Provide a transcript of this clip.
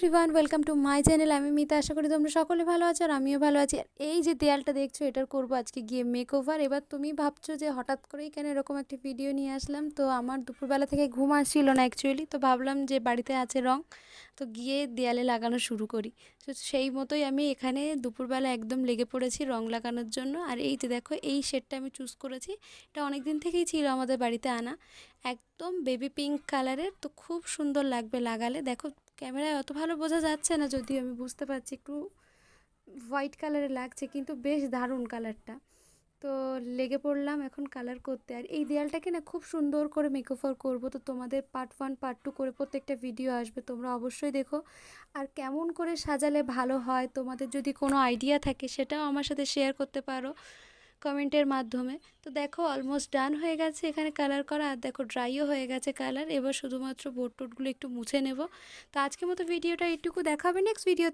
Everyone, welcome to my channel. আমি মিতা। আশা করি তোমরা সকলে ভালো আছো আর আমিও ভালো আছি। আর এই যে দেয়ালটা দেখছো, এটার করবো আজকে গিয়ে মেকওভার। এবার তুমি ভাবছো যে হঠাৎ করেই কেন এরকম একটা ভিডিও নিয়ে আসলাম। তো আমার দুপুরবেলা থেকে ঘুম আসছিল না অ্যাকচুয়ালি, তো ভাবলাম যে বাড়িতে আছে রং, তো গিয়ে দেয়ালে লাগানো শুরু করি। তো সেই মতোই আমি এখানে দুপুরবেলা একদম লেগে পড়েছি রং লাগানোর জন্য। আর এই যে দেখো, এই শেডটা আমি চুজ করেছি। এটা অনেক দিন থেকেই ছিল আমাদের বাড়িতে আনা, একদম বেবি পিঙ্ক কালারের। তো খুব সুন্দর লাগবে লাগালে। দেখো, ক্যামেরায় অত ভালো বোঝা যাচ্ছে না, যদিও আমি বুঝতে পারছি একটু হোয়াইট কালারের লাগছে, কিন্তু বেশ দারুণ কালারটা। তো লেগে পড়লাম এখন কালার করতে। আর এই দেয়ালটাকে না খুব সুন্দর করে মেকওভার করবো। তো তোমাদের পার্ট 1 পার্ট 2 করে প্রত্যেকটা ভিডিও আসবে, তোমরা অবশ্যই দেখো। আর কেমন করে সাজালে ভালো হয়, তোমাদের যদি কোনো আইডিয়া থাকে সেটাও আমার সাথে শেয়ার করতে পারো কমেন্টের মাধ্যমে। তো দেখো, অলমোস্ট ডান হয়ে গেছে এখানে কালার করা। আর দেখো, ড্রাইও হয়ে গেছে কালার। এবার শুধুমাত্র বোর্ড টোটগুলো একটু মুছে নেব। তো আজকের মতো ভিডিওটা এইটুকু, দেখাবে নেক্সট ভিডিও।